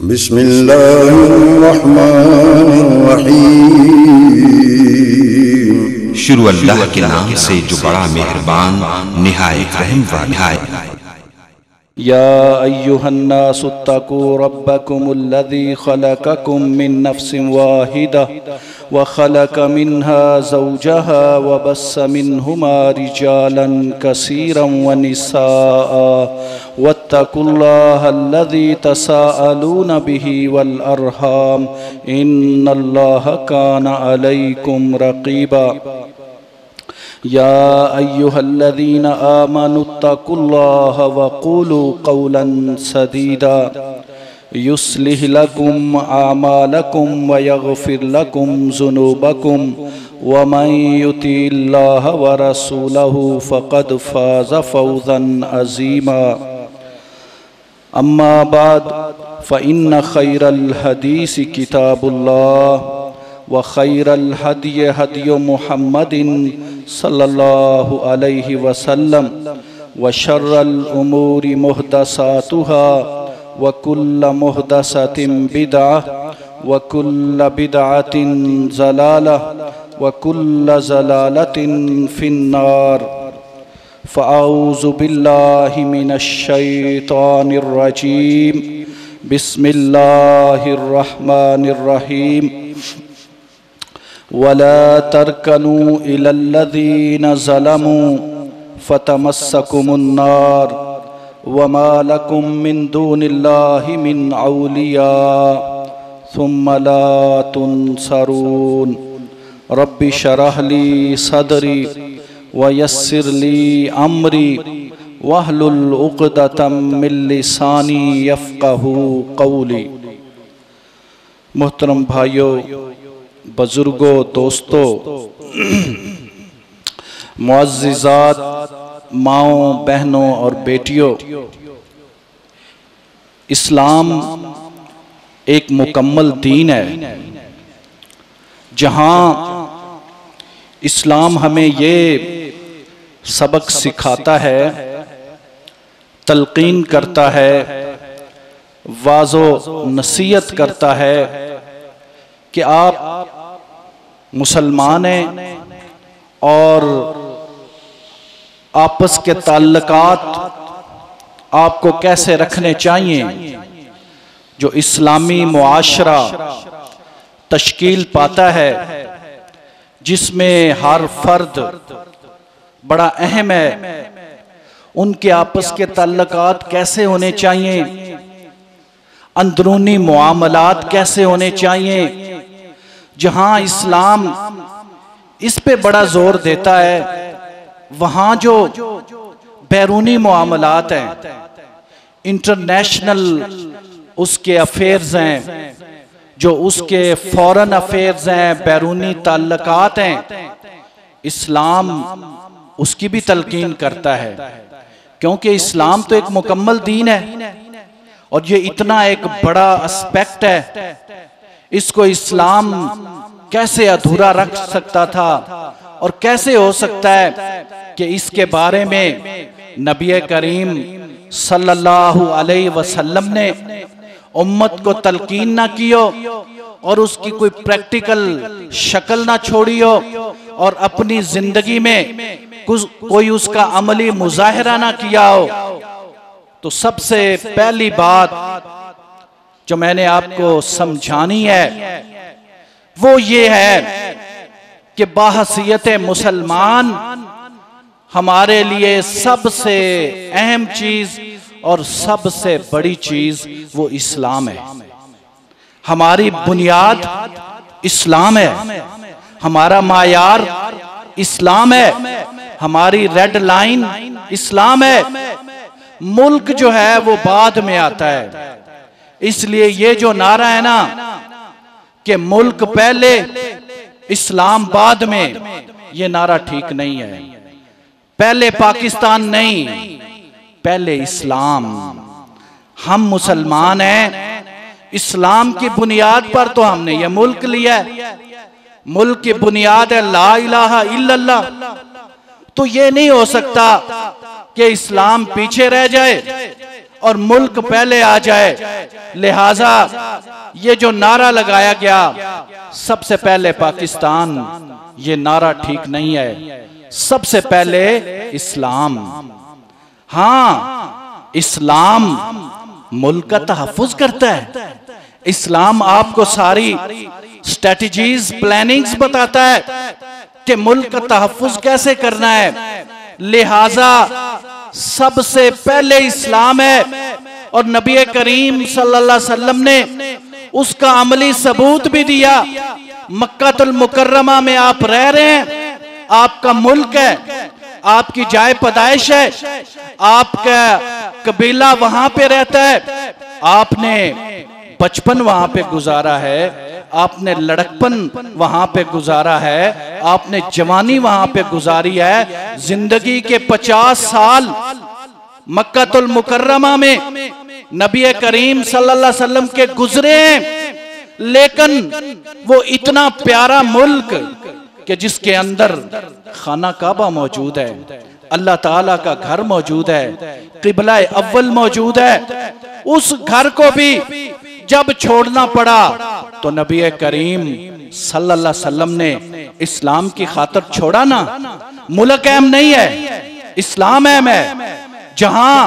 बिस्मिल्लाहिर्रहमानिर्रहीम। शुरू अल्लाह के नाम से जो बड़ा मेहरबान निहायत रहम वाला है। या अय्युहन्नासुत्तकू रब्बकुमुल्लज़ी खलक़कुम मिन नफ्सिन वाहिदा व खलक़ मिन्हा ज़ौजहा व बस्स मिन्हुमा रिजालन कसीरन व निसाअ वत्तकुल्लाहल्लज़ी तसाअलून बिही वल अर्हाम इन्नल्लाहा काना अलैकुम रक़ीबा। या अय्युहल्लज़ीना आमनुत्तकुल्लाह वक़ूलू क़ौलन सदीदा युस्लिह लकुम आमालकुम व यग़फ़िर लकुम ज़ुनूबकुम व मन युतिल्लाह व रसूलहु फ़क़द फ़ाज़ फ़ौज़न अज़ीमा। अम्मा बाद फ़इन्न खैरल हदीस किताबुल्लाह व खैरल हदी हदी मुहम्मदिन सल्लल्लाहु अलैहि वसल्लम व शर्रल उमूरि मुहदसातुहा व कुल्ल मुहदसतिन बिदअह व कुल्ल बिदअतिन ज़लालह व कुल्ल ज़लालतिन फिन्नार। फ़अऊज़ु बिल्लाहि मिनश शैतानिर रजीम। बिस्मिल्लाहिर्रहमानिर्रहीम। वला तरकनू इलल्लज़ीना ज़लमू फ़तमस्सकुमुन्नार वमा लकुम मिन दूनिल्लाहि मिन औलिया सुम्मा ला तुनसरून। रब्बि शरह ली सदरी व यस्सिर ली अमरी वहलुल उक़दतम मिन लिसानी यफ़क़हू क़ौली। मोहतरम भाइयों, बुजुर्गों, दोस्तों, मुअज़्ज़िज़ात, माओं, बहनों और बेटियों, इस्लाम एक मुकम्मल दीन है जहाँ इस्लाम हमें ये सबक सिखाता है, तलकीन करता है, वाज़ो नसीहत करता है कि आप मुसलमान हैं और आपस के ताल्लुकात आपको कैसे रखने चाहिए। जो इस्लामी मुआशरा तश्कील पाता है जिसमें हर फर्द बड़ा अहम है, उनके आपस के ताल्लुकात कैसे होने चाहिए, अंदरूनी मुआमलात कैसे होने चाहिए, जहां इस्लाम इस पे बड़ा जोर देता है, वहां जो बैरूनी मुआमलात हैं, इंटरनेशनल उसके अफेयर्स हैं, जो उसके फॉरेन अफेयर्स हैं, बैरूनी ताल्लुकात हैं, इस्लाम उसकी भी तलकीन करता है, क्योंकि इस्लाम तो एक मुकम्मल दीन है और ये इतना एक बड़ा एस्पेक्ट है, इसको इस्लाम कैसे अधूरा रख सकता था और कैसे हो सकता है कि इसके बारे में नबी करीम सल्लल्लाहु अलैहि वसल्लम ने उम्मत को तलकीन ना की हो और उसकी कोई प्रैक्टिकल शक्ल ना छोड़ी हो और अपनी जिंदगी में कोई उसका अमली मुजाहिरा ना किया हो। तो सबसे पहली बात जो मैंने आपको समझानी है वो ये है कि बाहसियत मुसलमान हमारे लिए सबसे अहम चीज और सबसे बड़ी चीज वो इस्लाम है। हमारी बुनियाद इस्लाम है, हमारा मायार इस्लाम है, हमारी रेड लाइन इस्लाम है। मुल्क जो है वो बाद में आता है। इसलिए ये जो नारा है ना कि मुल्क पहले इस्लाम बाद में, ये नारा ठीक नहीं है। पहले पाकिस्तान नहीं, पहले इस्लाम। हम मुसलमान हैं, इस्लाम की बुनियाद पर तो हमने ये मुल्क लिया है। मुल्क की बुनियाद है ला इलाहा इल्लल्लाह। तो ये नहीं हो सकता कि इस्लाम पीछे रह जाए और मुल्क पहले आ जाए। लिहाजा ये जो नारा लगाया गया सबसे पहले पाकिस्तान, ये नारा ठीक नहीं है। सबसे पहले इस्लाम। हाँ, इस्लाम मुल्क का तहफ़्फ़ुज़ करता है। इस्लाम आपको सारी स्ट्रेटजीज, प्लानिंग्स बताता है कि मुल्क का तहफ़्फ़ुज़ कैसे करना है। लिहाजा सबसे पहले इस्लाम है और नबी करीम सल्लल्लाहु अलैहि वसल्लम ने उसका अमली सबूत भी दिया। मक्कातुल मुकर्रमा में आप रह रहे हैं, आपका मुल्क है, आपकी जाए पैदाइश है, आपका कबीला वहां पे रहता है, आपने बचपन वहां पे गुजारा है, आपने लड़कपन वहां पे गुजारा है, आपने जवानी वहां पे गुजारी है। जिंदगी के 50 साल मक्कातुल मुकर्रमा में नबी करीम सल्लल्लाहु अलैहि वसल्लम के गुजरे हैं। लेकिन वो इतना प्यारा मुल्क कि जिसके अंदर खाना काबा मौजूद है, अल्लाह ताला का घर मौजूद है, किबला अव्वल मौजूद है, उस घर को भी जब छोड़ना पड़ा तो नबी करीम सल्लल्लाहु अलैहि वसल्लम ने इस्लाम की खातिर छोड़ा ना। मुल्क अहम नहीं है, इस्लाम अहम है। जहां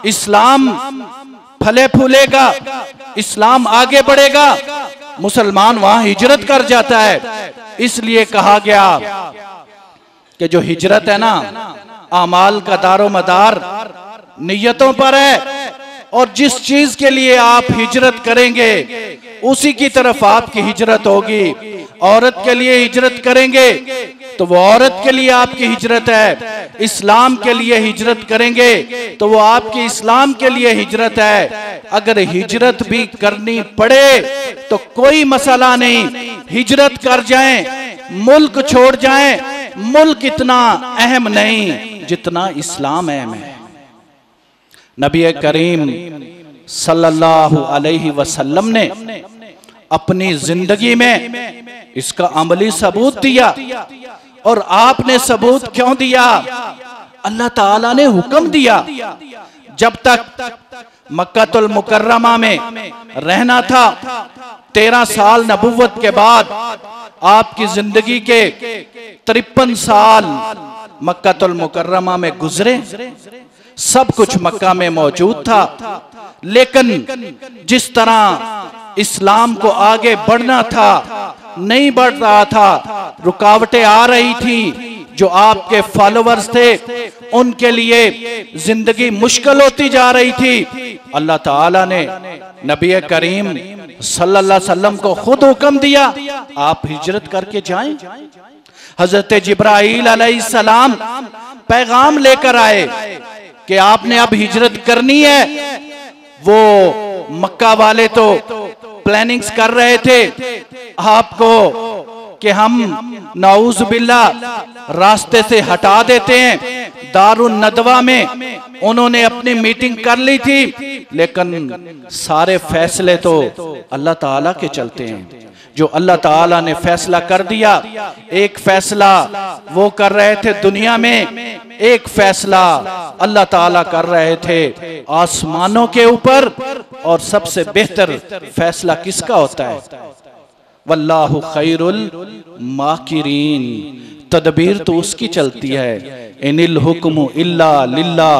इस्लाम फले फूलेगा, इस्लाम आगे बढ़ेगा, मुसलमान वहां हिजरत कर जाता है। इसलिए कहा गया कि जो हिजरत है ना, आमाल का दारो मदार नियतों पर है, और जिस चीज के लिए आप हिजरत करेंगे उसी की तरफ आपकी हिजरत होगी। औरत के लिए हिजरत करेंगे तो वो औरत के लिए आपकी हिजरत है, इस्लाम के लिए हिजरत करेंगे तो वो आपकी इस्लाम के लिए हिजरत है। अगर हिजरत भी करनी पड़े तो कोई मसला नहीं, हिजरत कर जाएं, मुल्क छोड़ जाएं। मुल्क इतना अहम नहीं जितना इस्लाम अहम है। नबी करीम सल्लल्लाहु अलैहि वसल्लम ने अपनी जिंदगी में इसका अमली सबूत दिया। और आपने सबूत क्यों दिया? अल्लाह ताला ने हुक्म दिया। जब तक मक्कातुल मुकर्रमा में रहना था, 13 साल नबुव्वत के बाद आपकी जिंदगी के 53 साल मक्कातुल मुकर्रमा में गुजरे। सब कुछ मक्का में मौजूद था, लेकिन जिस तरह इस्लाम को आगे बढ़ना था नहीं बढ़ रहा था, रुकावटें आ रही थी। जो आपके फॉलोअर्स थे उनके लिए जिंदगी मुश्किल होती जा रही थी। अल्लाह ताला ने नबी करीम सल्लल्लाहु अलैहि वसल्लम को खुद हुक्म दिया, आप हिजरत करके जाएं। हजरत जिब्राईल अलैहिस्सलाम पैगाम लेकर आए कि आपने अब हिजरत करनी है। वो मक्का वाले तो प्लानिंग्स कर रहे थे आपको कि हम नाउज बिल्ला रास्ते से हटा देते हैं। दारुन नदवा में उन्होंने अपनी मीटिंग कर ली थी, लेकिन सारे फैसले तो अल्लाह ताला के चलते हैं। जो अल्लाह ताला ने फैसला कर दिया, एक फैसला वो कर रहे थे दुनिया में, एक फैसला अल्लाह ताला कर रहे थे आसमानों के ऊपर। और सबसे बेहतर फैसला किसका होता है? वल्लाहु खैरुल माकिरीन। तदबीर तो उसकी चलती है। इनिल हुक्मु इल्ला लिल्लाह,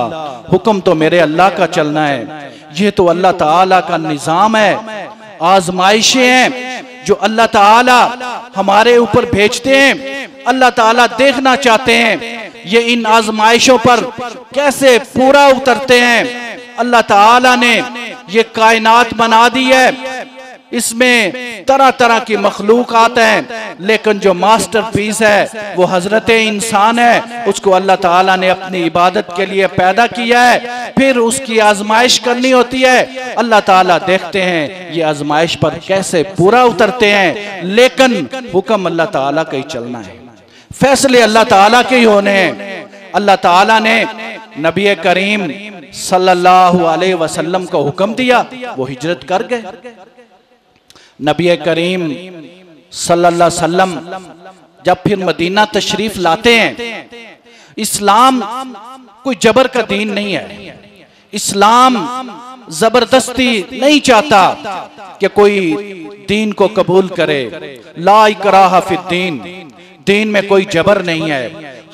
हुक्म तो मेरे अल्लाह का चलना है। ये तो अल्लाह ताला का निजाम है। आजमाइशें हैं जो अल्लाह ताला हमारे ऊपर भेजते हैं। अल्लाह ताला देखना चाहते हैं ये इन आजमाइशों पर कैसे पूरा उतरते हैं। अल्लाह ताला ने ये कायनात बना दी है, इसमें तरह तरह की मखलूक़ात हैं, लेकिन जो मास्टरपीस है वो हजरत इंसान है। उसको अल्लाह ताला ने अपनी इबादत के लिए पैदा किया है, फिर उसकी आजमाइश करनी होती है। अल्लाह ताला देखते हैं ये आजमाइश पर कैसे पूरा उतरते हैं, लेकिन हुक्म अल्लाह ताला का ही चलना है, फैसले अल्लाह ताला के ही होने हैं। अल्लाह ताला ने नबी करीम सल्लल्लाहु अलैहि वसल्लम को हुक्म दिया, वो हिजरत कर गए। नबी करीम सल्लल्लाहु अलैहि वसल्लम जब फिर मदीना तशरीफ लाते हैं, इस्लाम कोई जबर का दीन नहीं है, इस्लाम जबरदस्ती नहीं चाहता कि कोई दीन को कबूल करे। ला इकराहा फिद्दीन, दीन में कोई जबर नहीं है।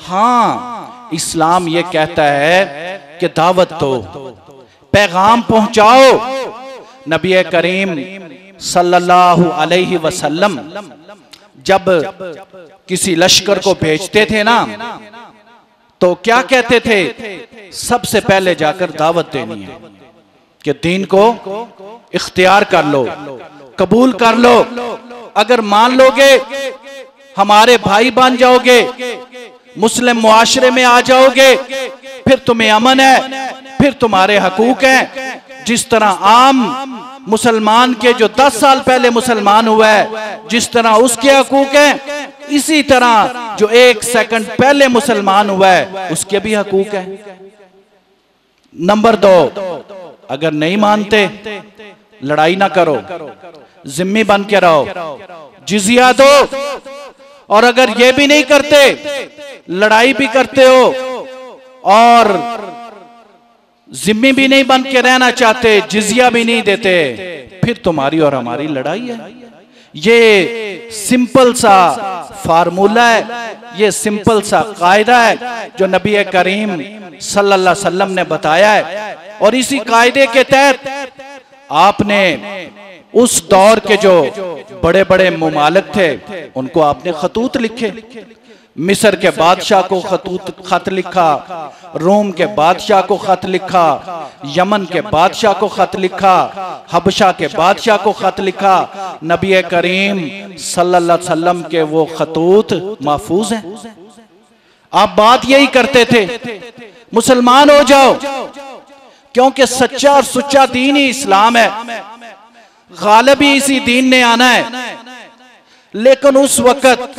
हाँ, इस्लाम ये कहता है कि दावत दो, पैगाम पहुंचाओ। नबी करीम सल्लल्लाहु अलैहि वसल्लम जब किसी लश्कर को भेजते थे ना, तो क्या कहते थे? सबसे पहले जाकर दावत देनी है कि दीन को इख्तियार कर लो, कबूल कर लो। अगर मान लोगे, हमारे भाई बन जाओगे, मुस्लिम मुआशरे में आ जाओगे, फिर तुम्हें अमन है, फिर तुम्हारे हकूक हैं। जिस तरह आम मुसलमान के जो 10 साल पहले मुसलमान हुआ है, जिस तरह उसके हकूक हैं, इसी तरह जो 1 सेकंड पहले मुसलमान हुआ है उसके भी हकूक हैं। नंबर 2, अगर नहीं मानते, लड़ाई ना करो, जिम्मी बन के रहो, जिजिया दो। और अगर ये भी नहीं करते, लड़ाई भी करते हो और जिम्मी भी नहीं बन के रहना चाहते, जिजिया भी नहीं देते, फिर तुम्हारी और हमारी लड़ाई है। ये सिंपल सा फार्मूला है, ये सिंपल सा कायदा है जो नबी करीम सल्लल्लाहु अलैहि वसल्लम ने बताया है। और इसी कायदे के तहत आपने उस दौर के जो बड़े बड़े मुमालिक थे उनको आपने खतूत लिखे। मिस्र के बादशाह को खत लिखा, रोम के बादशाह को खत लिखा, यमन के बादशाह को खत लिखा, हबशा के बादशाह को खत लिखा। नबी करीम सल्लल्लाहु अलैहि वसल्लम के वो खतूत महफूज हैं। आप बात यही करते थे, मुसलमान हो जाओ, क्योंकि सच्चा और सुच्चा दीन ही इस्लाम है, गालिब ही इसी दीन ने आना है। लेकिन उस वक्त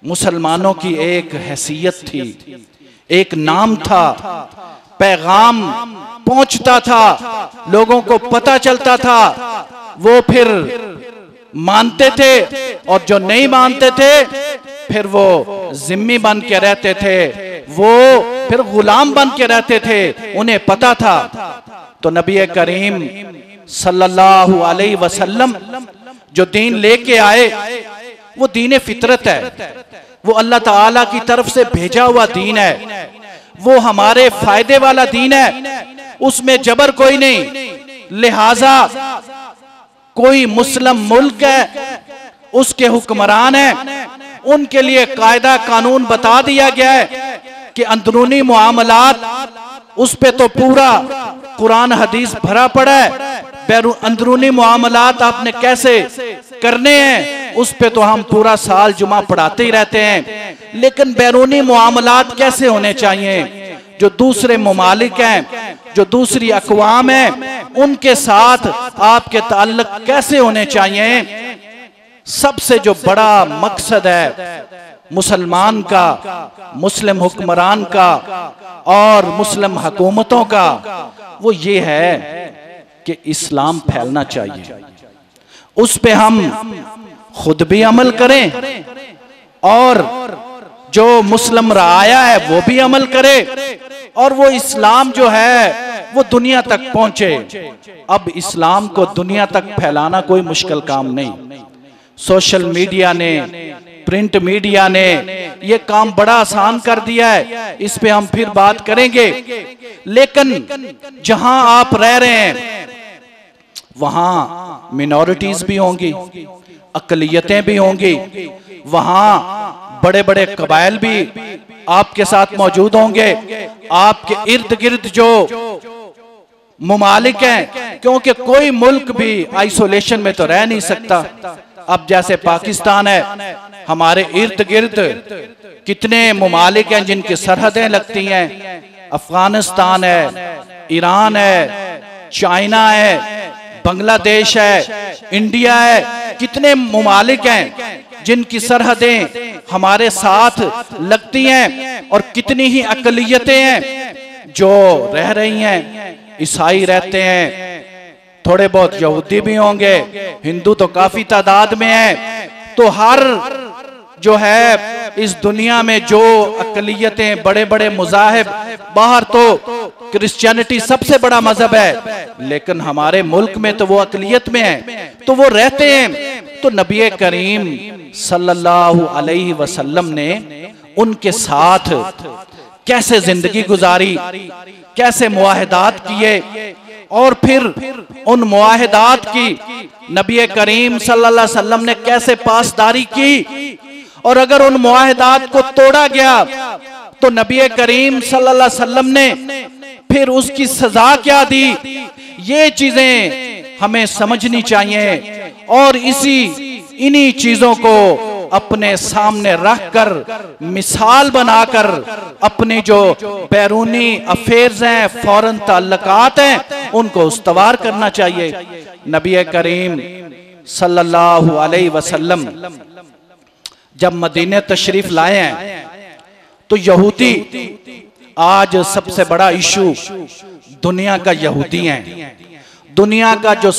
मुसलमानों की एक हैसियत थी, एक नाम था, पैगाम पहुंचता था, लोगों को पता चलता था, वो फिर मानते थे, और जो नहीं मानते थे फिर वो जिम्मी बन के रहते थे, वो फिर गुलाम बन के रहते थे, उन्हें पता था। तो नबी करीम सल्लल्लाहु अलैहि वसल्लम जो दीन लेके आए वो दीन फितरत है, वो अल्लाह ताला की तरफ से भेजा हुआ दीन है, वो हमारे फायदे वाला दीन है, उसमें जबर कोई नहीं। लिहाजा कोई मुस्लिम मुल्क है, उसके हुक्मरान है, उनके लिए कायदा कानून बता दिया गया है कि अंदरूनी मुआमलात उस पे तो पूरा कुरान हदीस भरा पड़ा है, अंदरूनी मुआमलात आपने कैसे करने हैं उस पे तो हम पूरा साल जुमा पढ़ाते ही रहते हैं, लेकिन बैरूनी मुआमलात कैसे होने चाहिए, जो दूसरे ममालिक हैं, जो दूसरी अक़वाम हैं, उनके साथ आपके ताल्लुक कैसे होने चाहिए। सबसे जो बड़ा मकसद है मुसलमान का, मुस्लिम हुक्मरान का और मुस्लिम हुकूमतों का, वो ये है कि इस्लाम फैलना चाहिए, उस पे हम खुद भी अमल करें और जो मुस्लिम राया है वो भी अमल करे, और वो इस्लाम जो है वो दुनिया तक पहुंचे। अब इस्लाम को दुनिया तक फैलाना कोई मुश्किल काम नहीं। सोशल मीडिया ने, प्रिंट मीडिया ने ये काम बड़ा आसान कर दिया है, इस पे हम फिर बात करेंगे। लेकिन जहां आप रह रहे हैं वहां मिनॉरिटीज भी होंगी, अकलियतें भी होंगी, वहां बड़े बड़े कबाइल भी आपके साथ मौजूद होंगे, आपके इर्द गिर्द जो मुमालिक हैं, क्योंकि कोई मुल्क भी आइसोलेशन में तो रह नहीं सकता। अब जैसे पाकिस्तान है, हमारे इर्द गिर्द कितने मुमालिक हैं जिनकी सरहदें लगती हैं, अफगानिस्तान है, ईरान है, चाइना है, बांग्लादेश है, इंडिया है, कितने मुमालिक हैं जिनकी सरहदें हमारे साथ लगती हैं, और कितनी ही अकलियतें हैं जो रह रही हैं। ईसाई रहते हैं, थोड़े बहुत यहूदी भी होंगे, हिंदू तो काफी तादाद में है। तो हर जो है इस दुनिया में जो अकलियतें, बड़े बड़े मुजाहिब, बाहर तो क्रिश्चियनिटी सबसे बड़ा मजहब है, लेकिन हमारे मुल्क में तो वो अकलियत में है, तो वो रहते हैं। तो नबी करीम सल्लल्लाहु अलैहि वसल्लम ने उनके साथ कैसे जिंदगी गुजारी, कैसे मुआहदात किए, और फिर उन मुआहदात की नबी करीम सल्लल्लाहु अलैहि वसल्लम ने कैसे पासदारी की, और अगर उन मुआहदात को तोड़ा गया तो नबी करीम सल्लल्लाहु अलैहि वसल्लम ने फिर उसकी सजा क्या दी। ये चीजें हमें समझनी चाहिए, और इन्हीं चीजों को अपने सामने रखकर मिसाल बनाकर अपने जो बैरूनी अफेयर्स हैं, फॉरेन ताल्लुकात हैं, उनको उस्तवार करना चाहिए। नबी करीम सल्लल्लाहु अलैहि वसल्लम जब मदीने तशरीफ लाए हैं तो यहूदी, आज सबसे बड़ा इशू दुनिया का यहूदी हैं। दुनिया का जो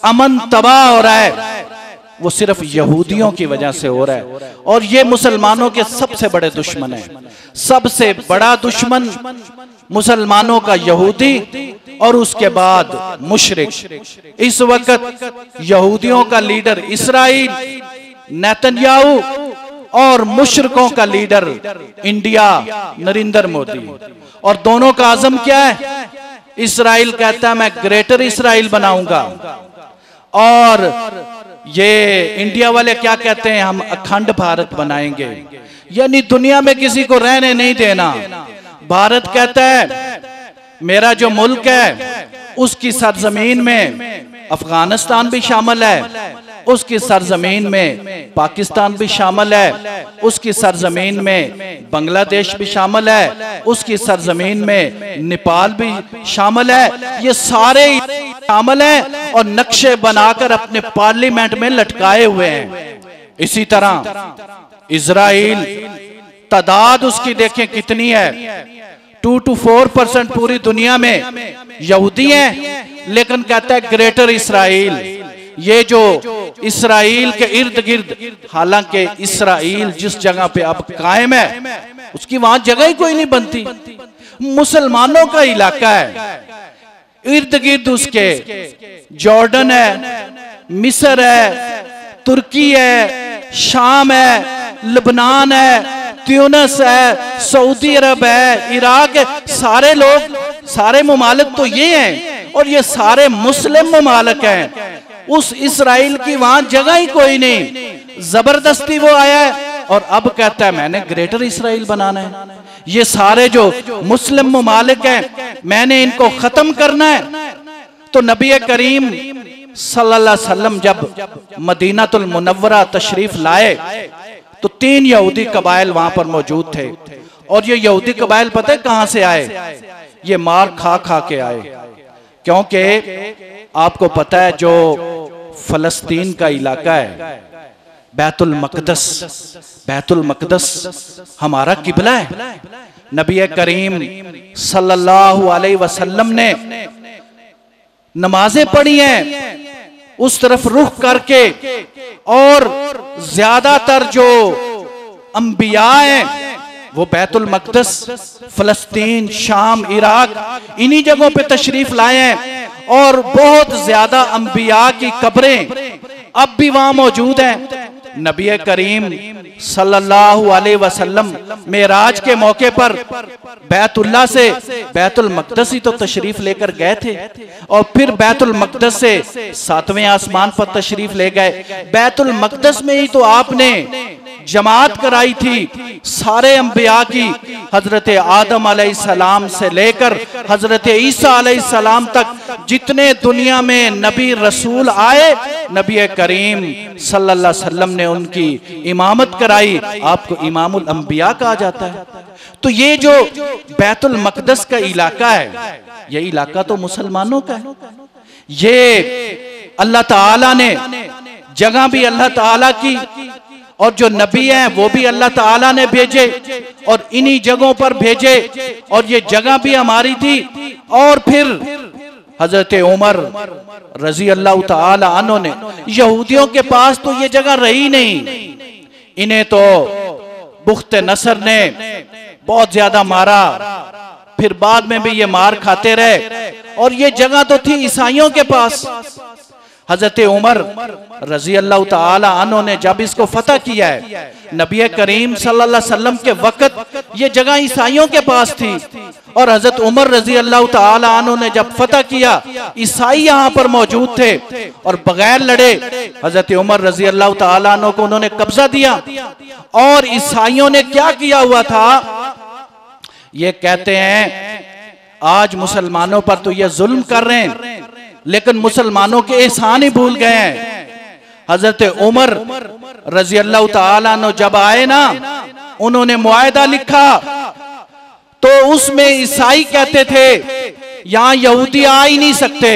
अमन तबाह हो रहा है वो सिर्फ यहूदियों की वजह से हो रहा है, और ये मुसलमानों के सबसे बड़े दुश्मन हैं। सबसे बड़ा दुश्मन मुसलमानों का यहूदी, और उसके बाद मुशरिक। इस वक्त यहूदियों का लीडर इसराइल नेतन्याहू, और मुशरिकों का लीडर इंडिया नरेंद्र मोदी। और दोनों का आज़म क्या है? इसराइल कहता है मैं ग्रेटर इसराइल बनाऊंगा, और ये इंडिया वाले क्या कहते हैं? हम अखंड भारत बनाएंगे, यानी दुनिया में किसी को रहने नहीं देना। भारत कहता है मेरा जो मुल्क है उसकी सरजमीन में अफगानिस्तान भी शामिल है, उसकी सरजमीन में पाकिस्तान भी शामिल है, उसकी सरजमीन में बांग्लादेश भी शामिल है, उसकी सरजमीन में नेपाल भी शामिल है। ये सारे शामिल हैं और नक्शे बनाकर अपने पार्लियामेंट में लटकाए हुए हैं। इसी तरह इजराइल, तादाद उसकी देखें कितनी है, 2 to 4% पूरी दुनिया में यहूदी हैं, लेकिन कहता है ग्रेटर इसराइल। ये जो इसराइल के इर्द गिर्द, हालांकि इसराइल जिस जगह पे अब कायम है उसकी वहां जगह ही कोई नहीं बनती, मुसलमानों का इलाका है। इर्द गिर्द उसके जॉर्डन है, मिस्र है, तुर्की है, शाम है, लेबनान है, ट्यूनिस है, सऊदी अरब है, इराक है। सारे लोग, सारे ममालिक तो ये हैं, और ये सारे मुस्लिम ममालिक हैं। उस इसराइल की वहां जगह ही कोई नहीं, जबरदस्ती वो आया है और अब कहता है मैंने ग्रेटर इसराइल बनाना है। ये सारे जो मुस्लिम ममालिक हैं मैंने इनको खत्म करना है। तो नबी करीम सल्लल्लाहु अलैहि वसल्लम जब मदीनातुल मुनव्वरा तशरीफ लाए तो 3 यहूदी कबाइल वहां पर मौजूद थे, और ये यहूदी कबाइल पता है कहां से आए? ये मार खा खा के आए, क्योंकि आपको पता है जो फलस्तीन का इलाका है, बैतुल मकदस हमारा किबला है। नबी करीम सल्लल्लाहु अलैहि वसल्लम ने नमाजें पढ़ी हैं उस तरफ रुख करके, और ज्यादातर जो अंबिया हैं वो बैतुल मकदस, फलस्तीन, शाम, इराक इन्हीं जगहों पे तशरीफ लाए हैं, और बहुत ज्यादा अंबिया की कब्रें अब भी वहां मौजूद हैं। नबी करीम सल्लल्लाहु अलैहि वसल्लम मेराज के मौके पर बैतुल्लाह से बैतुल मकदस ही तो तशरीफ लेकर गए थे, और फिर बैतुल मकदस से 7वें आसमान पर तशरीफ ले गए। बैतुल मकदस में ही तो आपने जमात कराई थी सारे अंबिया की, हजरत आदम अलैहिस्सलाम से लेकर हजरत ईसा अलैहिस्सलाम तक जितने दुनिया में नबी रसूल आए, नबी करीम सल्लल्लाहु अलैहि वसल्लम ने उनकी इमामत कराई। आपको इमामुल अंबिया कहा जाता है। तो ये जो बैतुल मकदस का इलाका है, ये इलाका तो मुसलमानों का है। ये अल्लाह ताला ने जगह भी अल्लाह ताला की, और जो नबी हैं वो भी अल्लाह ताला ने भेजे और इन्हीं जगहों पर भेजे, और ये जगह भी हमारी थी। और फिर हजरत उमर रजी अल्लाह ताला अन्हु ने, यहूदियों के पास तो ये जगह रही नहीं, इन्हें तो बुख्त नसर ने बहुत ज्यादा मारा, फिर बाद में भी ये मार खाते रहे। और ये जगह तो थी ईसाइयों के पास। हजरत उमर रजी अल्लाह ताला अन्हु ने जब इसको फतह किया है, नबी करीम सल्लल्लाहु अलैहि वसल्लम के वक्त ये जगह ईसाइयों के पास थी, और हजरत उमर रजी अल्लाह ताला अन्हु ने जब फतह किया, ईसाई यहाँ पर मौजूद थे और बगैर लड़े हजरत उमर रजी अल्लाह ताला अन्हु को उन्होंने कब्जा दिया। और ईसाइयों ने क्या किया हुआ था, ये कहते हैं आज मुसलमानों पर तो ये जुल्म कर रहे हैं, लेकिन मुसलमानों के एहसान ही भूल गए हैं। हजरत उमर रजी अल्लाह ताला अन्हु जब आए ना, उन्होंने मुआहदा लिखा, तो उसमें ईसाई कहते थे यहां यहूदी आ ही नहीं सकते,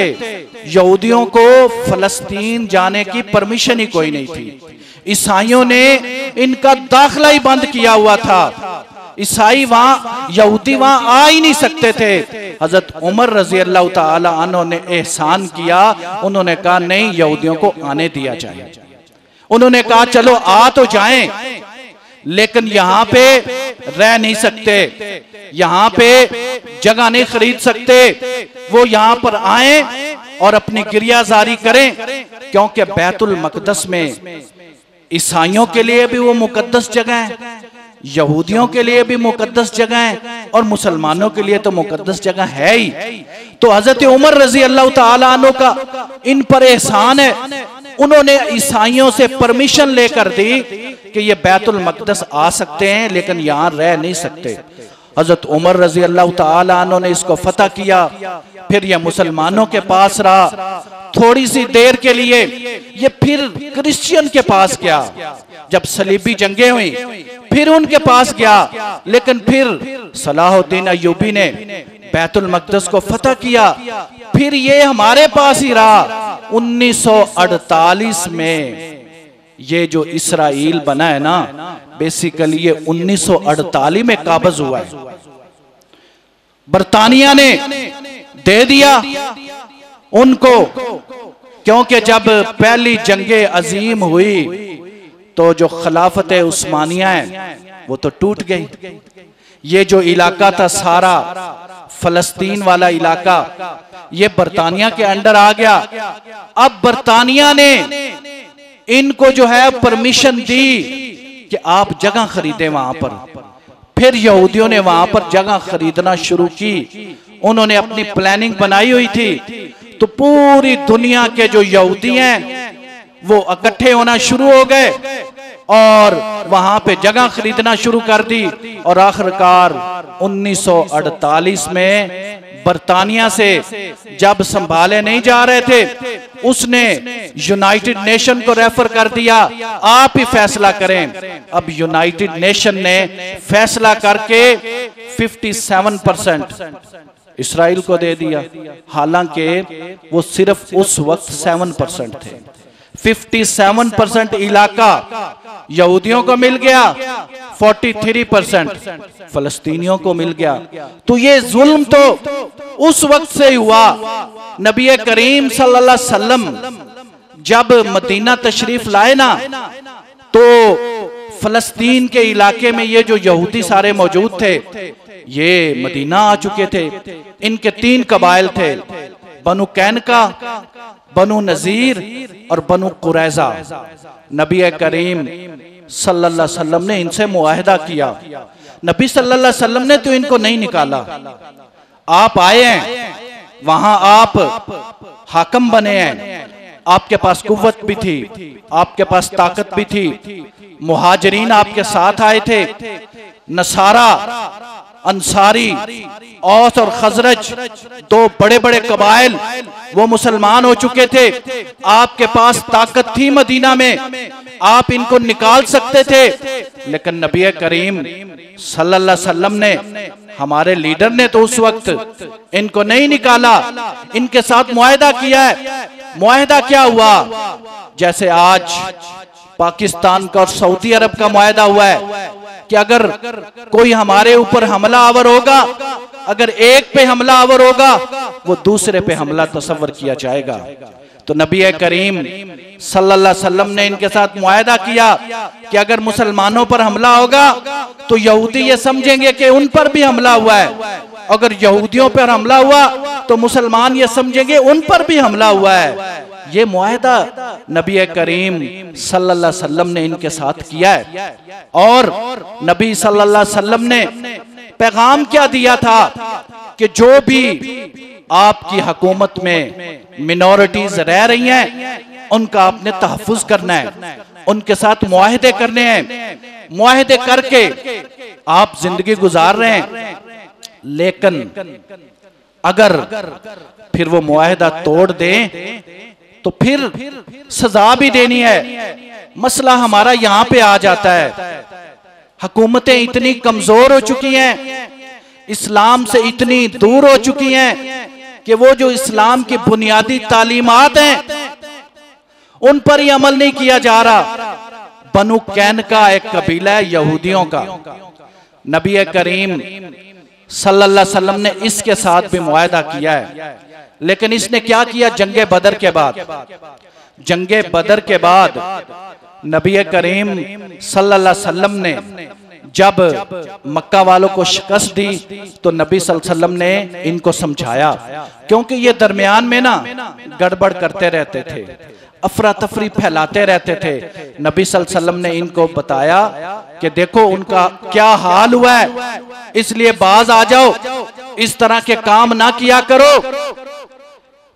यहूदियों को फलस्तीन जाने की परमिशन ही कोई नहीं थी। ईसाइयों ने इनका दाखिला ही बंद किया हुआ था, ईसाई वहां, यहूदी वहां आ ही नहीं सकते थे। हजरत उमर रजी अल्लाह ताला अन्हु ने एहसान किया, उन्होंने कहा नहीं, यहूदियों को आने दिया जाए। उन्होंने कहा चलो आ तो जाएं, लेकिन यहां पे रह नहीं सकते, यहां पे जगह नहीं खरीद सकते। वो यहां पर आए और अपनी गिरियाजारी करें, क्योंकि बैतुल मकदस में ईसाइयों के लिए भी वो मुकद्दस जगह है, यहूदियों के लिए भी मुकद्दस जगह है, और मुसलमानों के लिए तो मुकद्दस जगह है ही। तो हजरत उमर रजी अल्लाह ताला अन्हु का इन पर एहसान है, उन्होंने ईसाइयों से परमिशन लेकर दी कि ये बैतुल मकदस आ सकते हैं, लेकिन यहां रह नहीं सकते। हजरत उमर रजी अल्लाह ताला अन्हु ने इसको फतह किया, फिर यह मुसलमानों के पास रहा थोड़ी सी देर के लिए, ये फिर क्रिश्चियन के पास गया जब सलीबी जंगें हुई, फिर उनके पास गया, लेकिन फिर सलाहुद्दीन अय्यूबी ने बैतुल मकदस को फतह किया, फिर ये हमारे पास ही रहा। 1948 में ये जो इसराइल बना है ना, बेसिकली ये 1948 में काबज हुआ है, बरतानिया ने दे दिया उनको, क्योंकि जब पहली जंगे अजीम हुई तो जो खिलाफत उस्मानिया है वो तो टूट गई। ये जो इलाका था सारा फलस्तीन वाला इलाका, ये बरतानिया के अंडर आ गया। अब बरतानिया ने इनको जो है परमिशन दी कि आप जगह खरीदें वहां पर। फिर यहूदियों ने वहां पर जगह खरीदना शुरू की, उन्होंने अपनी प्लानिंग बनाई हुई थी। तो पूरी दुनिया के जो यहूदी हैं वो इकट्ठे होना शुरू हो गए और वहां पे जगह खरीदना शुरू कर दी। और आखिरकार 1948 में बरतानिया से जब संभाले नहीं जा रहे थे, उसने यूनाइटेड नेशन को रेफर कर दिया, आप ही फैसला करें। अब यूनाइटेड नेशन ने फैसला करके 57% इसराइल को दे दिया, हालांकि वो सिर्फ उस वक्त 7% थे। 57% इलाका यहूदियों को मिल गया, 43% फलस्तीनियों को मिल गया। तो ये जुल्म तो उस वक्त से हुआ। नबी करीम सल्लल्लाहु अलैहि वसल्लम जब मदीना तशरीफ लाए ना, तो फलस्तीन के इलाके में ये जो यहूदी सारे मौजूद थे, ये मदीना आ चुके थे। इनके 3 कबाइल थे, बनु कैनका, बनु नजीर और बनु कुरैजा। नबी करीम सल्लल्लाहु अलैहि वसल्लम ने इनसे मुआहदा किया। नबी सल्लल्लाहु अलैहि वसल्लम ने तो इनको नहीं निकाला, आप आए हैं, वहां आप हाकम बने हैं, आपके पास कुव्वत भी थी, आपके पास ताकत भी थी, मुहाजिरीन आपके साथ आए थे, नसारा, अंसारी, औस और खजरज 2 बड़े बड़े कबाइल वो मुसलमान हो चुके थे। आपके पास ताकत थी मदीना में, आप इनको निकाल सकते थे, लेकिन नबी करीम सल्लल्लाहु अलैहि वसल्लम ने, हमारे लीडर ने तो उस वक्त इनको नहीं निकाला, इनके साथ मुआहदा किया है। मुआहदा क्या हुआ? जैसे आज पाकिस्तान का और सऊदी अरब का मुआहदा हुआ है कि अगर कोई हमारे ऊपर हमला आवर होगा, अगर एक पे हमला आवर होगा, वो दूसरे पे हमला तसव्वुर किया जाएगा। तो नबी करीम सल्लल्लाहु अलैहि वसल्लम ने इनके साथ मुआहदा किया कि अगर मुसलमानों पर हमला होगा तो यहूदी ये समझेंगे कि उन पर भी हमला हुआ है, अगर यहूदियों पर हमला हुआ तो मुसलमान ये समझेंगे उन पर भी हमला हुआ है। ये मुआहदा नबी करीम सल्लल्लाहु अलैहि वसल्लम ने इनके साथ किया है। और नबी सल्लल्लाहु अलैहि वसल्लम ने पैगाम क्या दिया था कि जो भी आपकी हुकूमत में मिनॉरिटीज रह रही हैं उनका आपने तहफ़्फ़ुज़ करना है, उनके साथ मुआहदे करने हैं, मुआहदे करके आप जिंदगी गुजार रहे हैं। लेकिन अगर फिर वो मुआहदा तोड़ दें तो फिर सजा भी देनी है। मसला हमारा यहाँ पे आ जाता है, हुकूमतें इतनी कमजोर हो चुकी हैं, इस्लाम से इतनी दूर हो चुकी हैं कि वो जो इस्लाम की बुनियादी तालीमात हैं उन पर ही अमल नहीं किया जा रहा। बनु कैनका एक कबीला है यहूदियों का, नबी करीम सल्लल्लाहु अलैहि वसल्लम ने इसके साथ भी मुआहदा किया है। लेकिन इसने क्या किया? जंगे बदर के बाद, जंगे बदर के बाद नबी करीम सल्लल्लाहु अलैहि वसल्लम ने जब मक्का वालों को शिकस्त दी तो नबी सल्लल्लाहु अलैहि वसल्लम ने इनको समझाया, क्योंकि ये दरमियान में ना गड़बड़ करते रहते थे, अफरा तफरी फैलाते रहते थे। नबी सल्लल्लाहु अलैहि वसल्लम ने इनको बताया कि देखो उनका क्या हाल हुआ है, इसलिए बाज आ जाओ, इस तरह के काम ना किया करो।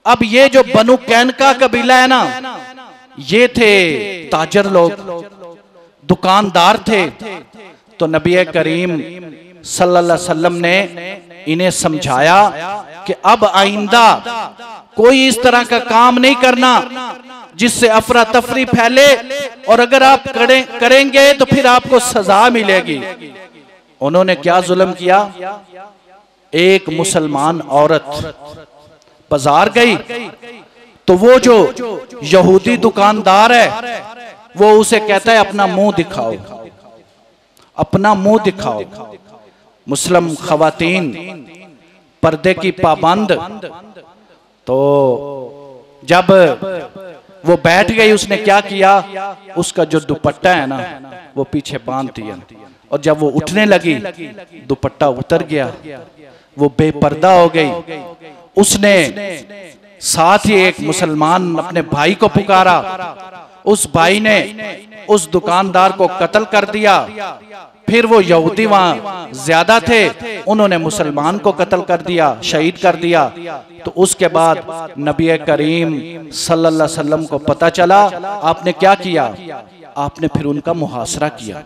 अब ये जो बनु कैनका कबीला है ना, ये थे ताजर लोग, दुकानदार थे। तो नबी करीम सल्लल्लाहु अलैहि वसल्लम ने इन्हें समझाया कि अब आइंदा कोई इस तरह का काम नहीं करना जिससे अफरा तफरी फैले, और अगर आप करेंगे तो फिर आपको सजा मिलेगी। उन्होंने क्या जुल्म किया? एक मुसलमान औरत बाजार गई तो वो जो यहूदी दुकानदार है वो उसे कहता है अपना मुंह दिखाओ, अपना मुंह दिखाओ। मुस्लिम खवातीन पर्दे की पाबंद, तो जब वो बैठ गई उसने क्या किया? उसका जो दुपट्टा है ना वो पीछे बांध दिया, और जब वो उठने लगी दुपट्टा उतर गया, वो बेपर्दा हो गई। उसने साथ ही एक मुसलमान अपने भाई को पुकारा, उस भाई ने उस दुकानदार को कत्ल कर दिया। फिर वो यहूदी वहां ज्यादा थे, उन्होंने मुसलमान को कत्ल कर दिया, शहीद कर दिया। तो उसके बाद नबी करीम सल्लल्लाहु अलैहि वसल्लम को पता चला, आपने क्या किया? आपने फिर उनका मुहासरा किया,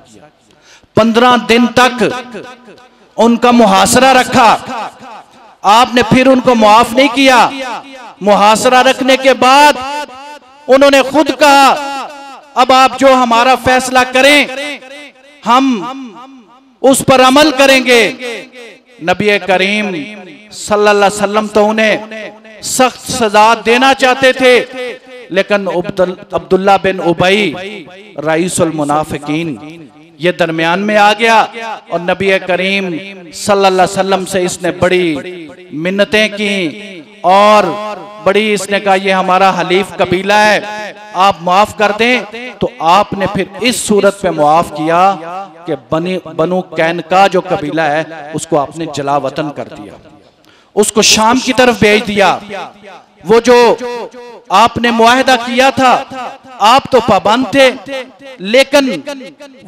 15 दिन तक उनका मुहासरा रखा। आपने फिर उनको माफ नहीं किया। मुहासरा रखने के बाद उन्होंने खुद कहा, अब आप जो हमारा फैसला करें हम उस पर अमल करेंगे। नबी करीम सल्लल्लाहु अलैहि वसल्लम तो उन्हें सख्त सजा देना चाहते थे, लेकिन अब्दुल्ला बिन उबई रईसुल मुनाफिकीन ये दरमियान में आ गया, और नबी करीम सल्लल्लाहु अलैहि वसल्लम से इसने बड़ी मिन्नतें की और बड़ी इसने कहा ये हमारा हलीफ कबीला है, आप माफ कर दें। तो आपने फिर इस सूरत पे माफ किया कि बनु कैनका जो कबीला है उसको आपने जला वतन कर दिया, उसको शाम की तरफ भेज दिया। वो जो आपने मुआहदा किया था आप तो पाबंद थे, लेकिन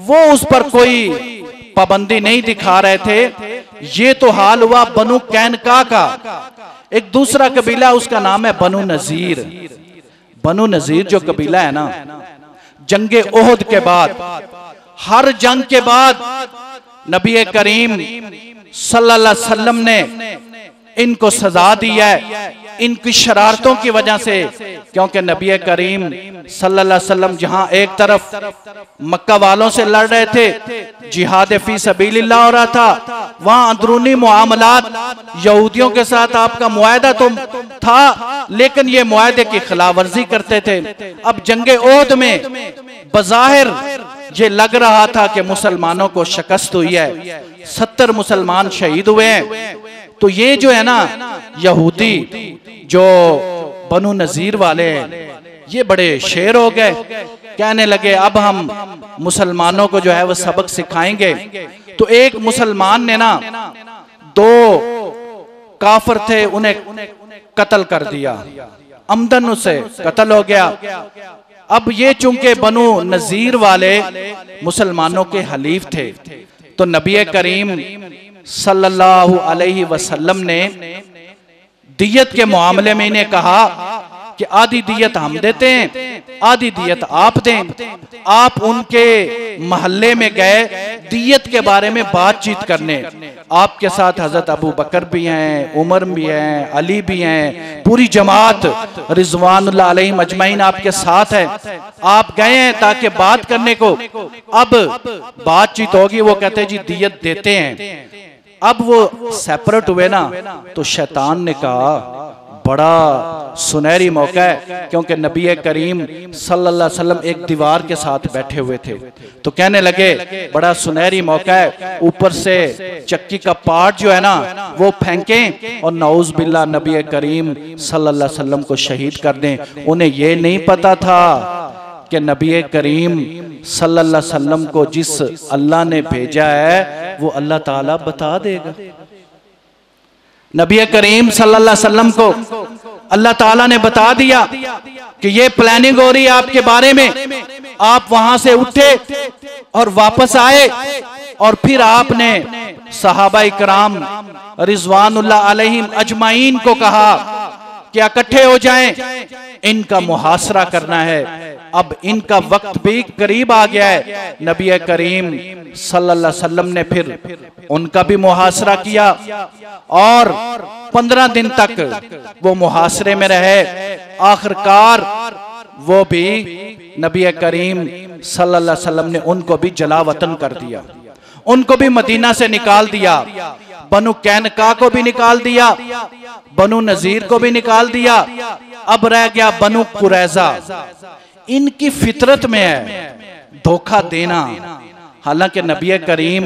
वो उस पर कोई पाबंदी नहीं दिखा रहे थे। ये तो हाल हुआ बनु कैनका का। एक दूसरा कबीला उसका नाम है बनु नजीर। बनु नजीर जो कबीला है ना, जंगे ओहद के बाद, हर जंग के बाद नबी करीम सल्लल्लाहु अलैहि वसल्लम ने इनको सजा दी है इनकी शरारतों की वजह से, क्योंकि नबी करीम सल्लल्लाहु अलैहि वसल्लम जहां एक तरफ मक्का वालों से लड़ रहे थे, जिहाद फी सबीलिल्लाह हो रहा था, वहां अंदरूनी मुआमलात यहूदियों के साथ आपका मुआहदा तो था, लेकिन ये मुआहदे की खिलाफ वर्जी करते थे। अब जंगे ओहद में बज़ाहिर ये लग रहा था कि मुसलमानों को शिकस्त हुई है, 70 मुसलमान शहीद हुए हैं। तो ये जो है ना यहूदी जो बनु नजीर वाले हैं ये बड़े शेर हो गए, कहने लगे अब हम मुसलमानों को जो है वो सबक सिखाएंगे। तो एक मुसलमान ने ना 2 काफिर थे उन्हें कत्ल कर दिया, अमदन उसे कत्ल हो गया। अब ये चूंकि बनु नजीर वाले मुसलमानों के हलीफ थे, तो नबी करीम सल्लल्लाहु अलैहि वसल्लम ने दियत के मामले में इन्हें कहा कि आधी दियत हम देते हैं, आधी दियत आप दें। आप उनके महल्ले में गए दियत के बारे में बातचीत करने। आपके साथ हजरत अबू बकर भी हैं, उमर भी हैं, अली भी हैं, पूरी जमात रिजवानुल्लाह अलैहिम अजमईन आपके साथ है। आप गए हैं ताकि बात करने को। अब बातचीत होगी, वो कहते जी दियत देते हैं। अब वो सेपरेट हुए ना, तो शैतान ने कहा बड़ा सुनहरी मौका है, क्योंकि नबी करीम सल्लल्लाहु अलैहि वसल्लम एक दीवार के साथ बैठे हुए थे। तो कहने लगे बड़ा सुनहरी मौका है, ऊपर से चक्की का पार्ट जो है ना वो फेंकें और नाउज बिल्ला नबी करीम सल्लल्लाहु अलैहि वसल्लम को शहीद कर दें। उन्हें ये नहीं पता था कि नबी करीम सल्लल्लाहु अलैहि वसल्लम को जिस अल्लाह ने भेजा है वो अल्लाह ताला बता देगा। नबी करीम सल्लल्लाहु अलैहि वसल्लम को अल्लाह ताला ने बता दिया कि ये प्लानिंग हो रही है आपके बारे में। आप वहां से उठे और वापस आए, और फिर आपने सहाबा इकराम रिजवानुल्लाह अलैहिम अजमाइन को कहा कि इकट्ठे हो जाएं, इनका मुहासरा करना है। अब इनका वक्त भी करीब आ गया है। नबी करीम सल्लल्लाहु अलैहि वसल्लम ने फिर उनका भी मुहासरा किया, और 15 दिन तक वो मुहासरे में रहे। आखिरकार वो भी नबी करीम सल्लल्लाहु अलैहि वसल्लम ने उनको भी जला वतन कर दिया, उनको भी मदीना से निकाल दिया। बनु कैनका को भी निकाल दिया, बनु नजीर को भी निकाल दिया। अब रह गया बनु कुरैजा। इनकी फितरत में है धोखा देना। हालांकि नबी करीम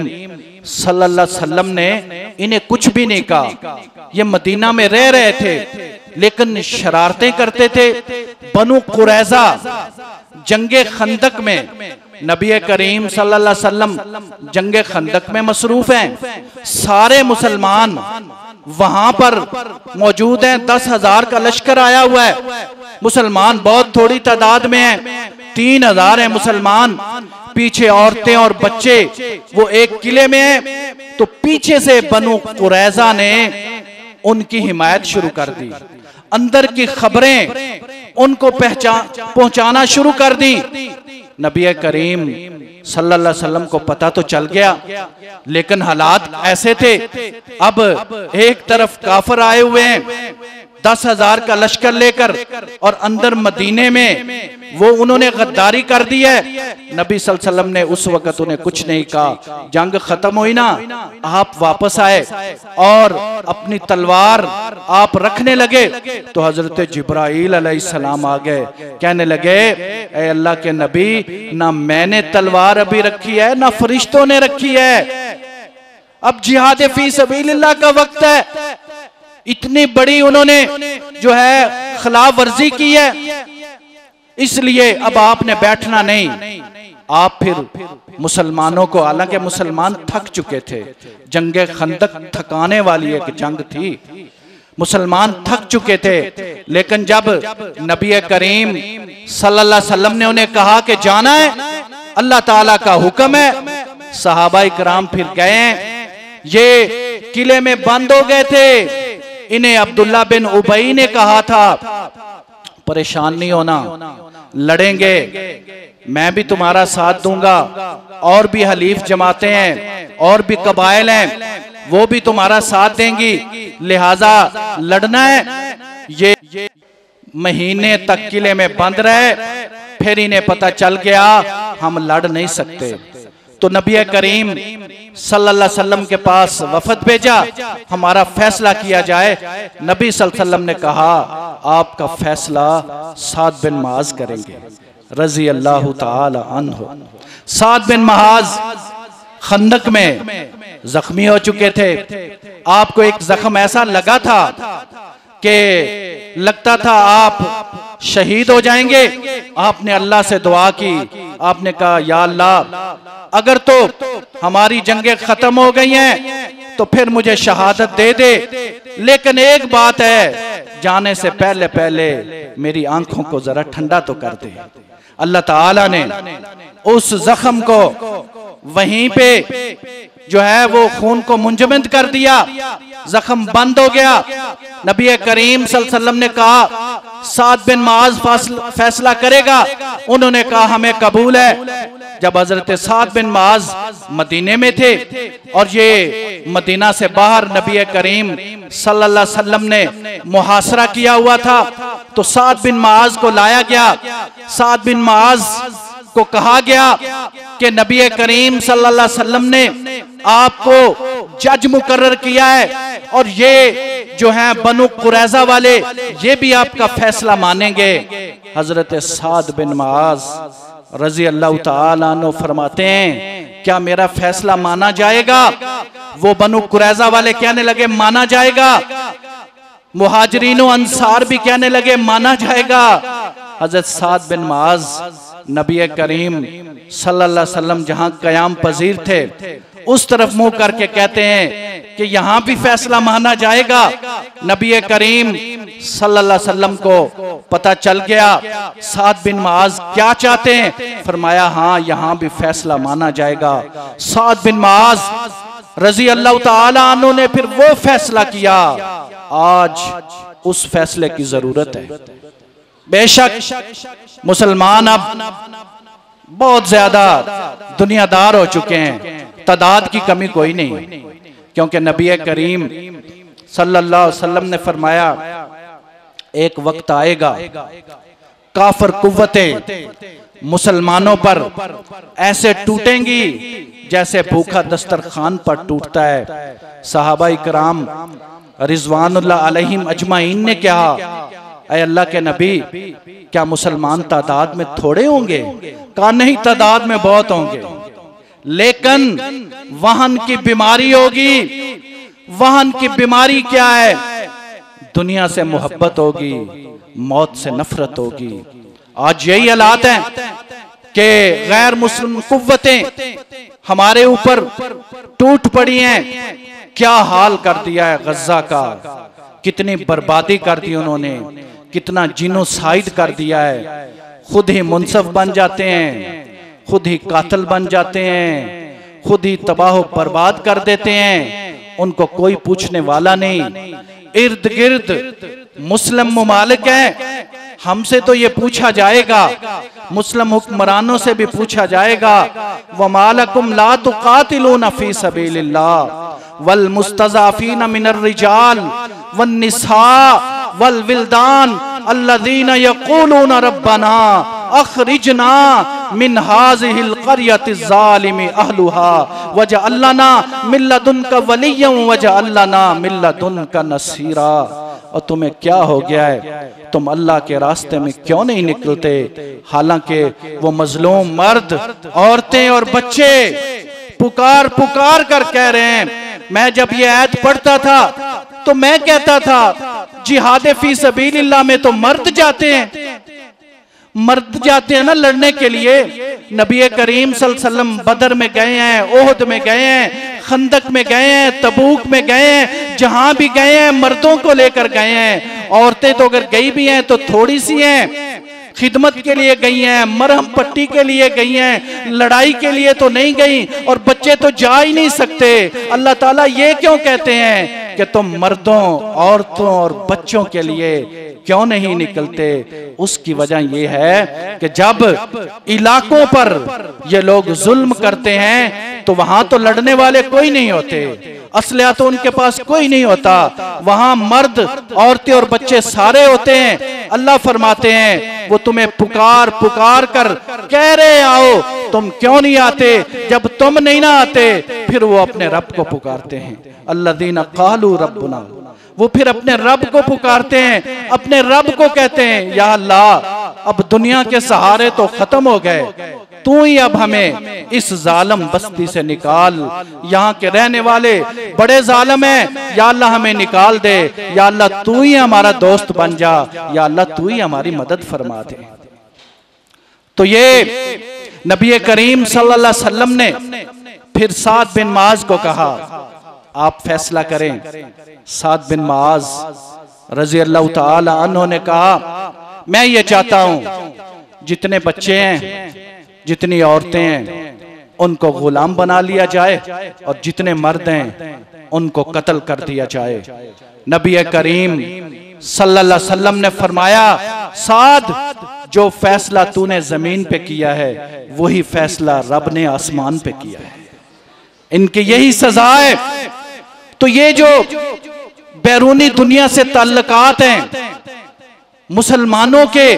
सल्लल्लाहु अलैहि वसल्लम ने इन्हें कुछ भी नहीं कहा। ये मदीना में रह रहे थे लेकिन शरारतें करते थे। बनु कुरैजा जंगे खंदक में, नबी करीम सल्लल्लाहु अलैहि वसल्लम जंगे खंदक में मसरूफ हैं। सारे मुसलमान वहां पर मौजूद हैं। 10,000 का लश्कर आया हुआ है। मुसलमान बहुत थोड़ी तादाद में हैं, 3,000 है मुसलमान। पीछे औरतें और बच्चे वो एक किले में हैं। तो पीछे से बनु कुरैजा ने उनकी हिमायत शुरू कर दी, अंदर की खबरें उनको पहुंचाना शुरू कर दी। नबी करीम सल्लल्लाहु अलैहि वसल्लम को पता तो चल गया, लेकिन हालात ऐसे थे। अब एक तरफ काफिर आए हुए हैं 10,000 का लश्कर लेकर, और अंदर मदीने में वो उन्होंने गद्दारी कर दी है। नबी सल्लल्लाहु अलैहि वसल्लम ने उस वक्त उन्हें कुछ नहीं कहा। जंग खत्म हुई ना, आप वापस आए और अपनी तलवार आप रखने लगे, तो हजरत जिब्राईल अलैहिस्सलाम आ गए। कहने लगे ए अल्लाह के नबी, ना मैंने तलवार अभी रखी है ना फरिश्तों ने रखी है। अब जिहाद फी सबीलिल्लाह का वक्त है। इतनी बड़ी उन्होंने जो है खिलाफ वर्जी की है, इसलिए अब आपने बैठना नहीं। आप फिर मुसलमानों को, हालांकि मुसलमान थक चुके थे, जंगे खंदक थकाने वाली एक जंग थी, मुसलमान थक चुके थे। लेकिन जब नबी करीम सल्लल्लाहु अलैहि वसल्लम ने उन्हें कहा कि जाना है, अल्लाह ताला का हुक्म है, सहाबा इकराम फिर गए। ये किले में बंद हो गए थे। इन्हें अब्दुल्ला बिन उबई ने कहा था परेशान नहीं होना, लड़ेंगे, मैं भी तुम्हारा साथ दूंगा। और भी हलीफ जमाते हैं और भी कबाइल हैं, वो भी तुम्हारा साथ देंगी, लिहाजा लड़ना है। ये महीने तक किले में बंद रहे। फिर इन्हें पता चल गया हम लड़ नहीं सकते। तो नबी करीम सल्लल्लाहु अलैहि वसल्लम के पास वफद भेजा, हमारा फैसला किया जाए। नबी सल्लल्लाहु अलैहि वसल्लम ने कहा आपका फैसला साद बिन मुआज करेंगे रजी अल्लाह ताला अन्हु। साद बिन मुआज खंदक में जख्मी हो चुके थे। आपको एक जख्म ऐसा लगा था कि लगता था आप शहीद हो जाएंगे। आपने अल्लाह से दुआ की, आपने कहा या अल्लाह, अगर तो हमारी जंगें खत्म हो गई हैं तो फिर मुझे शहादत दे दे, लेकिन एक बात है, जाने से पहले पहले मेरी आंखों को जरा ठंडा तो कर दे। अल्लाह ताला ने उस जख्म को वहीं पे जो है वो खून को मुंजमद कर दिया, जख्म बंद हो गया। नबी करीम सल्लल्लाहु अलैहि वसल्लम ने कहा साद बिन मुआज फैसला करेगा। उन्होंने कहा हमें कबूल है। जब हजरत साद बिन मुआज मदीने में थे और ये मदीना से बाहर नबी करीम सल्लल्लाहु अलैहि वसल्लम ने मुहासरा किया हुआ था, तो साद बिन मुआज को लाया गया। साद बिन मुआज को कहा गया कि नबी करीम सल्लल्लाहु अलैहि वसल्लम ने आपको जज मुकर्रर किया है और ये जो है बनु कुरैजा वाले ये भी आपका फैसला मानेंगे। हजरत साद बिन मुआज रजी अल्लाह ताला अन्हु फरमाते हैं क्या मेरा फैसला माना जाएगा? वो बनु कुरैजा वाले कहने लगे माना जाएगा। मुहाजिरीन और अंसार भी कहने लगे माना जाएगा। हजरत साद बिन मुआज नबी करीम सल्लल्लाहु अलैहि वसल्लम जहां कयाम पजीर थे उस तरफ मुंह करके कहते हैं कि यहां भी फैसला माना जाएगा। नबी करीम सल्लल्लाहु अलैहि वसल्लम को पता चल गया साद बिन मुआज क्या चाहते हैं। फरमाया हाँ यहां भी फैसला माना जाएगा। साद बिन मुआज रजी अल्लाह ताला अन्हु ने फिर वो फैसला किया। आज उस फैसले की जरूरत है। बेशक मुसलमान अब बहुत ज्यादा दुनियादार हो चुके हैं, तादाद की कमी कोई नहीं, क्योंकि नबी करीम सल्लल्लाहु अलैहि वसल्लम ने फरमाया एक वक्त आएगा काफिर कुव्वतें मुसलमानों पर ऐसे टूटेंगी जैसे भूखा दस्तरखान पर टूटता है। सहाबा इकराम रिजवानुल्लाह अलैहिम अजमाइन ने कहा ऐ अल्लाह के नबी क्या मुसलमान तादाद में थोड़े होंगे? कहा नहीं तादाद में बहुत होंगे, लेकिन वहन की बीमारी होगी। वहन की बीमारी क्या है? दुनिया से मोहब्बत होगी, मौत से नफरत होगी। आज यही हालात हैं कि गैर मुस्लिम कुव्वतें हमारे ऊपर टूट पड़ी हैं। क्या हाल कर दिया है गज्जा का, कितनी बर्बादी कर दी उन्होंने, कितना जिनोसाइड कर दिया है। खुद ही मुनसफ बन जाते हैं, खुद ही कातिल बन जाते हैं, खुद ही तबाह बर्बाद कर देते हैं, उनको कोई पूछने वाला नहीं। इर्द गिर्द मुस्लिम मुमालिक हैं, हमसे तो ये पूछा जाएगा, मुस्लिम हुक्मरानों से भी पूछा जाएगा वमालकुम ला तुकातिलूना फी सबीलिल्लाह वल मुस्तज़ाफीन मिनर रिजाल वन निसा वल विल्दान अल्लज़ीना यक़ूलूना रब्बना अख़रिजना मिन हाज़िहिल क़रयति ज़ालिमि अहलुहा वजअल लना मिन लदुनका वलिय्यन वजअल लना मिन लदुनका नसीरा। और तुम्हें क्या हो गया है, तुम अल्लाह के रास्ते में क्यों नहीं निकलते? हालांकि वो मजलूम मर्द, औरतें और बच्चे पुकार पुकार कर कह रहे हैं। मैं जब ये आयत पढ़ता था तो मैं कहता था जिहाद फी सबीलिल्लाह में तो मर्द जाते हैं, मर्द जाते हैं ना लड़ने के लिए। नबी करीम सल्लल्लाहु अलैहि वसल्लम बदर में गए हैं, ओहद में गए हैं, खंदक में गए हैं, तबूक में गए हैं, जहां भी गए हैं मर्दों को लेकर गए हैं। औरतें तो अगर गई भी हैं तो थोड़ी सी हैं, खिदमत के लिए गई हैं, मरहम पट्टी के लिए गई हैं, लड़ाई के लिए तो नहीं गई। और बच्चे तो जा ही नहीं सकते। अल्लाह ताला ये क्यों कहते हैं कि तुम मर्दों, औरतों और बच्चों के लिए क्यों नहीं निकलते? उसकी वजह यह है कि जब इलाकों पर ये लोग जुल्म करते हैं तो वहां तो लड़ने वाले कोई नहीं होते, असलहा तो उनके पास कोई नहीं होता। वहां मर्द, औरतें और बच्चे सारे होते हैं। अल्लाह फरमाते हैं वो तुम्हें पुकार पुकार कर कह रहे आओ, तुम क्यों नहीं आते? जब तुम नहीं ना आते फिर वो अपने रब को पुकारते हैं। अल्लज़ीना क़ालू रब्बुना, वो फिर अपने रब को पुकारते हैं, अपने रब को कहते हैं या अल्लाह अब दुनिया के सहारे तो खत्म हो गए, तू ही अब हमें इस जालिम बस्ती से निकाल, यहाँ के रहने वाले बड़े जालिम हैं, या अल्लाह हमें निकाल दे, या अल्लाह तू ही हमारा दोस्त बन जा, या अल्लाह तू ही हमारी मदद फरमा दे। तो ये नबी करीम सल्लल्लाहु अलैहि वसल्लम ने फिर साद बिन मुआज को कहा आप फैसला करें। साद बिन मुआज रजी अल्लाह ताला अन्हु ने कहा, मैं ये चाहता हूं जितने बच्चे हैं, जितनी औरतें हैं, उनको गुलाम बना लिया जाए और जितने मर्द हैं उनको कत्ल कर दिया जाए। नबी करीम सल्लल्लाहु अलैहि वसल्लम ने फरमाया, साद जो फैसला तूने जमीन पे किया है वही फैसला रब ने आसमान पे किया है, इनकी यही सजा है। तो ये जो बैरूनी दुनिया से ताल्लुकात हैं मुसलमानों के,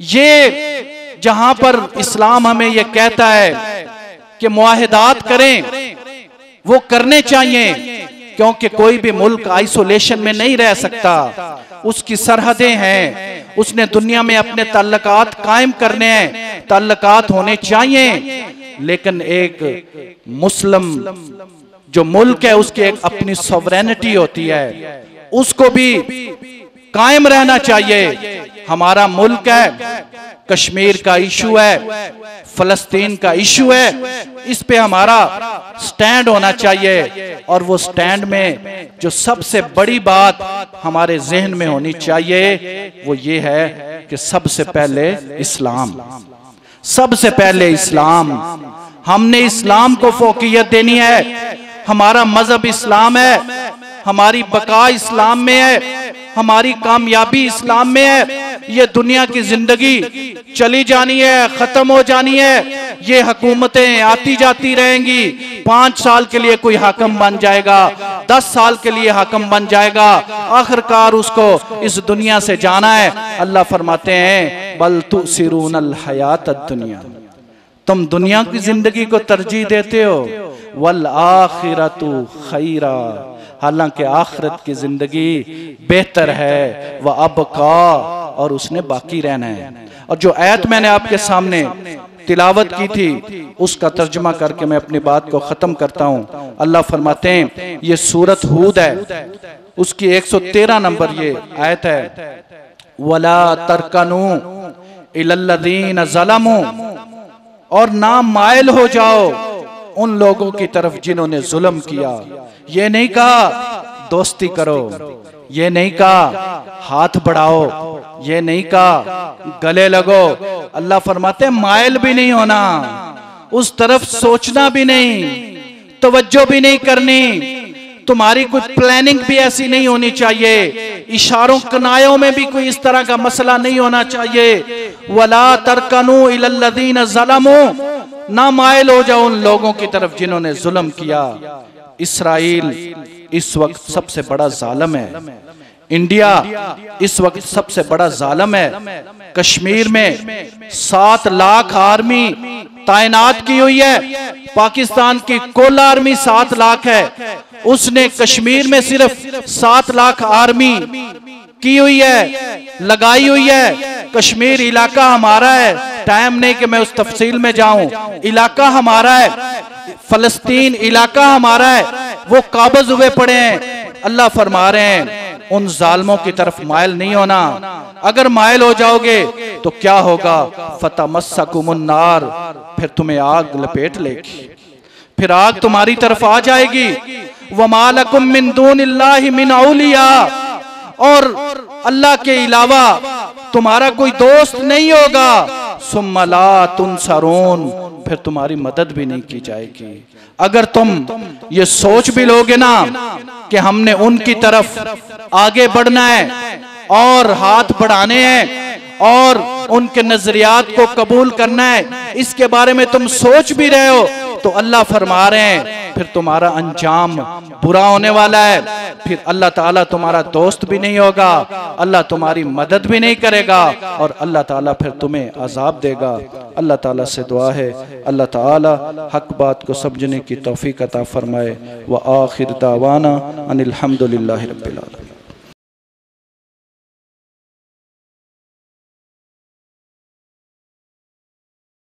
ये जहां पर इस्लाम हमें ये कहता है कि मुआहिदात करें, वो करने चाहिए, क्योंकि कोई भी मुल्क आइसोलेशन में नहीं रह सकता, उसकी सरहदें हैं, उसने दुनिया में अपने ताल्लुकात कायम करने हैं, ताल्लुकात होने चाहिए। लेकिन एक मुस्लिम जो मुल्क है उसकी एक अपनी सॉवरेनिटी होती है, उसको भी कायम रहना चाहिए। हमारा मुल्क है, कश्मीर का इशू है, फलस्तीन का इशू है, इस पे हमारा स्टैंड होना चाहिए। और वो स्टैंड में जो सबसे बड़ी बात हमारे जहन में होनी चाहिए वो ये है कि सबसे पहले इस्लाम, सबसे पहले इस्लाम। हमने इस्लाम को फोकियत देनी है। हमारा मजहब इस्लाम है, हमारी बका इस्लाम में है, हमारी कामयाबी इस्लाम में है। ये दुनिया की जिंदगी चली जानी है, खत्म हो जानी है, ये हुकूमतें आती जाती रहेंगी। 5 साल के लिए कोई हाकम बन जाएगा, 10 साल के लिए हाकम बन जाएगा, आखिरकार उसको इस दुनिया से जाना है। अल्लाह फरमाते हैं, बल तुसिरूनल हयात दुनिया, तुम दुनिया की जिंदगी को तरजीह देते हो, वल आखिरतु खैरा, हालांकि आखिरत की जिंदगी बेहतर है, वह अबका, और उसने बाकी रहना है। और जो आयत मैंने आपके सामने तिलावत की थी उसका तर्जुमा करके मैं अपनी बात को खत्म करता हूँ। अल्लाह फरमाते हैं, ये सूरत हूद है, उसकी 113 नंबर ये आयत है, वला तरकनू इलल्लज़ीन ज़लमू, और ना मायल हो जाओ उन लोगों की तरफ जिन्होंने जुल्म किया। ये नहीं कहा दोस्ती करो, ये नहीं कहा हाथ बढ़ाओ, ये नहीं कहा गले लगो। अल्लाह फरमाते मायल भी नहीं होना, उस तरफ सोचना भी नहीं, तवज्जो भी नहीं करनी, तुम्हारी कुछ प्लानिंग भी ऐसी नहीं होनी चाहिए, इशारों कनायों में भी कोई इस तरह का मसला नहीं होना चाहिए। वला तरकनू इलल्लज़ीन ज़लमू, ना मायल हो जाओ उन लोगों की तरफ जिन्होंने जुल्म किया। इसराइल इस वक्त सबसे बड़ा जालिम है, इंडिया इस वक्त सबसे बड़ा जालिम है। कश्मीर में 7 लाख आर्मी तैनात की हुई है, पाकिस्तान की कुल आर्मी 7 लाख है, उसने कश्मीर में सिर्फ 7 लाख आर्मी की हुई है, लगाई हुई है। कश्मीर इलाका हमारा है, टाइम नहीं कि मैं उस तफसील में जाऊं, इलाका हमारा है, फलस्तीन इलाका हमारा है, वो काबज हुए पड़े हैं। अल्लाह फरमा रहे हैं उन जालिमों की तरफ मायल नहीं होना, अगर मायल हो जाओगे तो क्या होगा, फतमस्सकुमुन नार, फिर तुम्हें आग लपेट लेगी, फिर आग तुम्हारी तरफ आ जाएगी। वमा लकुम मिन दूनिल्लाहि मिन औलिया, और अल्लाह के अलावा तुम्हारा कोई दोस्त नहीं होगा। सुम्मा ला तुनसरून, फिर तुम्हारी मदद भी नहीं की जाएगी। अगर तुम ये सोच भी लोगे ना कि हमने उनकी तरफ आगे बढ़ना है और हाथ बढ़ाने हैं और उनके नजरियात को कबूल करना है, इसके बारे में तुम सोच भी रहे हो, तो अल्लाह फरमा रहे हैं फिर तुम्हारा अंजाम बुरा होने वाला है। फिर अल्लाह ताला तुम्हारा दोस्त भी नहीं होगा, अल्लाह तुम्हारी मदद भी नहीं करेगा, और अल्लाह ताला फिर तुम्हें अजाब देगा। अल्लाह ताला से दुआ है अल्लाह ताला हक बात को समझने की तौफीक अता फरमाए। व आखिर दावाना अनिल हम्दुलिल्लाहि रब्बिल आलमीन।